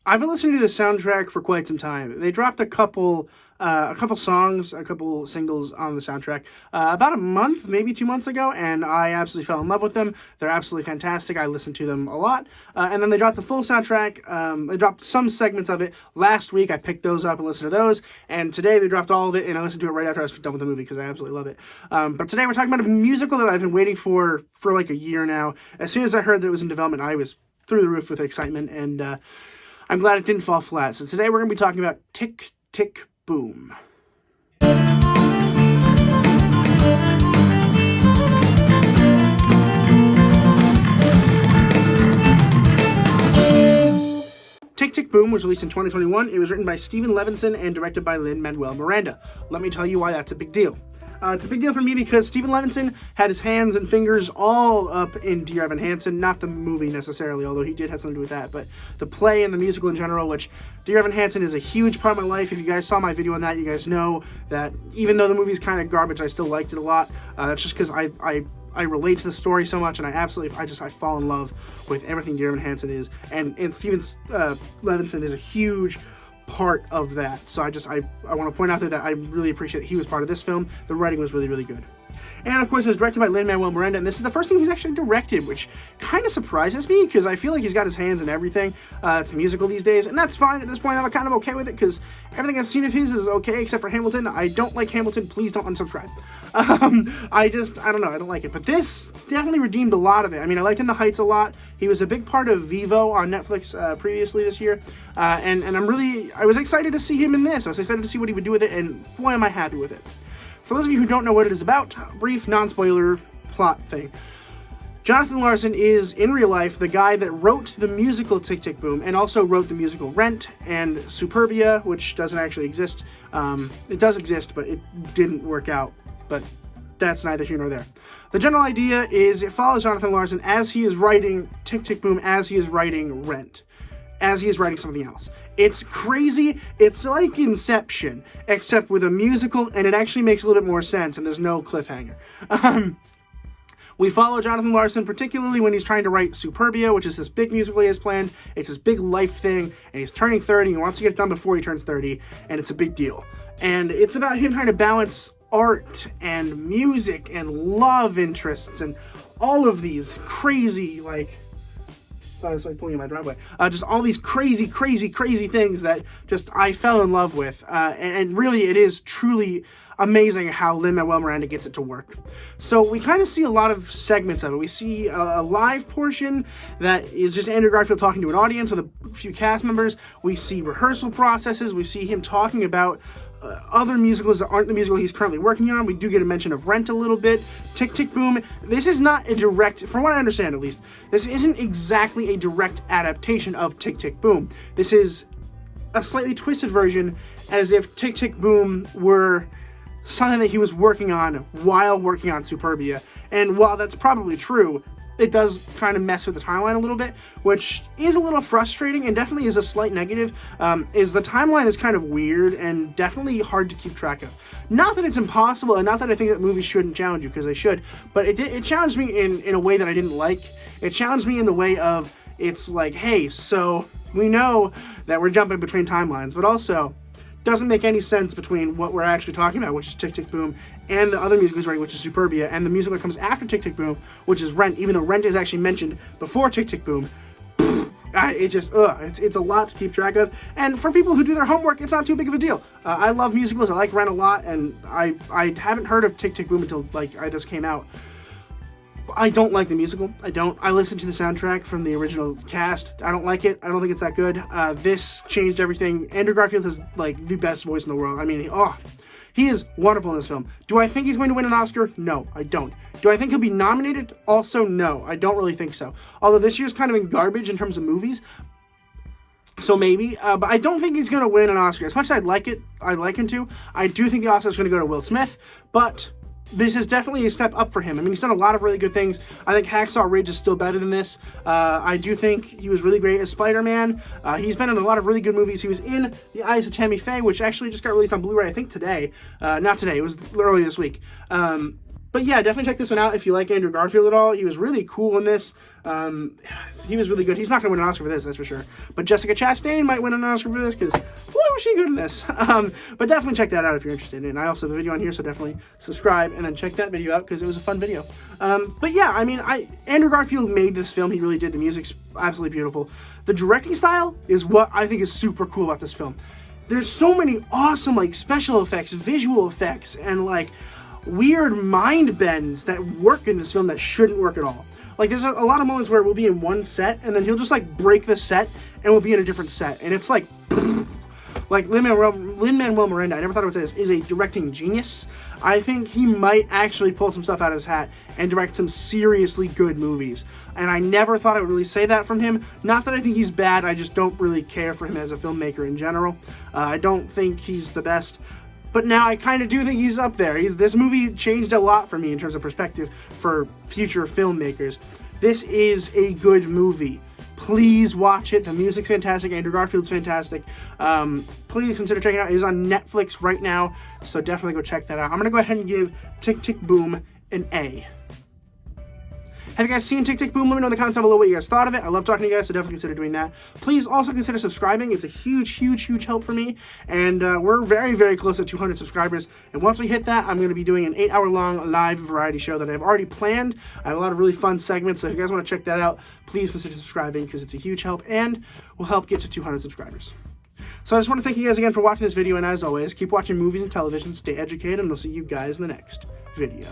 I've been listening to the soundtrack for quite some time. They dropped a couple songs, a couple singles on the soundtrack about a month, maybe 2 months ago, and I absolutely fell in love with them. They're absolutely fantastic. I listened to them a lot, and then they dropped the full soundtrack. They dropped some segments of it last week. I picked those up and listened to those, and today they dropped all of it, and I listened to it right after I was done with the movie because I absolutely love it. But today we're talking about a musical that I've been waiting for like a year now. As soon as I heard that it was in development, I was through the roof with excitement, and I'm glad it didn't fall flat. So today we're going to be talking about Tick, Tick, Boom. Tick, Tick, Boom was released in 2021. It was written by Steven Levinson and directed by Lin-Manuel Miranda. Let me tell you why that's a big deal. It's a big deal for me because Steven Levinson had his hands and fingers all up in Dear Evan Hansen, not the movie necessarily, although he did have something to do with that, but the play and the musical in general, which Dear Evan Hansen is a huge part of my life. If you guys saw my video on that, you guys know that even though the movie's kind of garbage, I still liked it a lot. It's just because I relate to the story so much, and I fall in love with everything Dear Evan Hansen is, and Steven Levinson is a huge part of that. So I want to point out that I really appreciate that he was part of this film. The writing was really, really good. And of course, it was directed by Lin-Manuel Miranda, and this is the first thing he's actually directed, which kind of surprises me because I feel like he's got his hands in everything. It's a musical these days, and that's fine at this point. I'm kind of okay with it because everything I've seen of his is okay except for Hamilton. I don't like Hamilton. Please don't unsubscribe. I don't know. I don't like it. But this definitely redeemed a lot of it. I mean, I liked In the Heights a lot. He was a big part of Vivo on Netflix previously this year, and I was excited to see him in this. I was excited to see what he would do with it, and boy, am I happy with it. For those of you who don't know what it is about, brief, non-spoiler plot thing. Jonathan Larson is, in real life, the guy that wrote the musical Tick, Tick, Boom, and also wrote the musical Rent and Superbia, which doesn't actually exist. It does exist, but it didn't work out. But that's neither here nor there. The general idea is it follows Jonathan Larson as he is writing Tick, Tick, Boom, as he is writing Rent, as he is writing something else. It's crazy. It's like Inception, except with a musical, and it actually makes a little bit more sense, and there's no cliffhanger. We follow Jonathan Larson, particularly when he's trying to write Superbia, which is this big musical he has planned. It's this big life thing, and he's turning 30, and he wants to get it done before he turns 30, and it's a big deal. And it's about him trying to balance art and music and love interests and all of these crazy, that's like pulling in my driveway. Just all these crazy things that just I fell in love with. And really, it is truly amazing how Lin-Manuel Miranda gets it to work. So we kind of see a lot of segments of it. We see a live portion that is just Andrew Garfield talking to an audience with a few cast members. We see rehearsal processes. We see him talking about other musicals that aren't the musical he's currently working on. We do get a mention of Rent a little bit. Tick, Tick, Boom. This is not a direct, from what I understand at least, this isn't exactly a direct adaptation of Tick, Tick, Boom. This is a slightly twisted version, as if Tick, Tick, Boom were something that he was working on while working on Superbia. And while that's probably true, it does kind of mess with the timeline a little bit, which is a little frustrating and definitely is a slight negative, is the timeline is kind of weird and definitely hard to keep track of. Not that it's impossible, and not that I think that movies shouldn't challenge you, because they should, but it challenged me in a way that I didn't like. It challenged me in the way of, it's like, hey, so we know that we're jumping between timelines, but also doesn't make any sense between what we're actually talking about, which is Tick, Tick, Boom, and the other musical he's writing, which is Superbia, and the musical that comes after Tick, Tick, Boom, which is Rent, even though Rent is actually mentioned before Tick, Tick, Boom. It's a lot to keep track of, and for people who do their homework, it's not too big of a deal. I love musicals, I like Rent a lot, and I haven't heard of Tick, Tick, Boom until this came out. I don't like the musical. I listened to the soundtrack from the original cast. I don't like it. I don't think it's that good. This changed everything. Andrew Garfield has, the best voice in the world. I mean, he is wonderful in this film. Do I think he's going to win an Oscar? No, I don't. Do I think he'll be nominated? Also, no. I don't really think so. Although this year's kind of in garbage in terms of movies, so maybe, but I don't think he's going to win an Oscar. As much as I'd like him to, I do think the Oscar's going to go to Will Smith, but this is definitely a step up for him. I mean, he's done a lot of really good things. I think Hacksaw Ridge is still better than this. I do think he was really great as Spider-Man. He's been in a lot of really good movies. He was in The Eyes of Tammy Faye, which actually just got released on Blu-ray, I think today. Not today, it was earlier this week. But yeah, definitely check this one out if you like Andrew Garfield at all. He was really cool in this. He was really good. He's not going to win an Oscar for this, that's for sure. But Jessica Chastain might win an Oscar for this because, boy, was she good in this. But definitely check that out if you're interested in it. And I also have a video on here, so definitely subscribe and then check that video out because it was a fun video. But yeah, I mean, Andrew Garfield made this film. He really did. The music's absolutely beautiful. The directing style is what I think is super cool about this film. There's so many awesome, like, special effects, visual effects, and, like, weird mind bends that work in this film that shouldn't work at all. Like, there's a lot of moments where we'll be in one set, and then he'll just, like, break the set, and we'll be in a different set. And it's like, Lin-Manuel Miranda, I never thought I would say this, is a directing genius. I think he might actually pull some stuff out of his hat and direct some seriously good movies. And I never thought I would really say that from him. Not that I think he's bad, I just don't really care for him as a filmmaker in general. I don't think he's the best. But now I kind of do think he's up there. This movie changed a lot for me in terms of perspective for future filmmakers. This is a good movie. Please watch it. The music's fantastic. Andrew Garfield's fantastic. Please consider checking it out. It is on Netflix right now, so definitely go check that out. I'm going to go ahead and give Tick, Tick, Boom an A. Have you guys seen Tick, Tick, Boom? Let me know in the comments down below what you guys thought of it. I love talking to you guys, so definitely consider doing that. Please also consider subscribing. It's a huge, huge, huge help for me. And we're very, very close to 200 subscribers. And once we hit that, I'm going to be doing an 8-hour-long live variety show that I've already planned. I have a lot of really fun segments, so if you guys want to check that out, please consider subscribing because it's a huge help and will help get to 200 subscribers. So I just want to thank you guys again for watching this video, and as always, keep watching movies and television, stay educated, and I'll see you guys in the next video.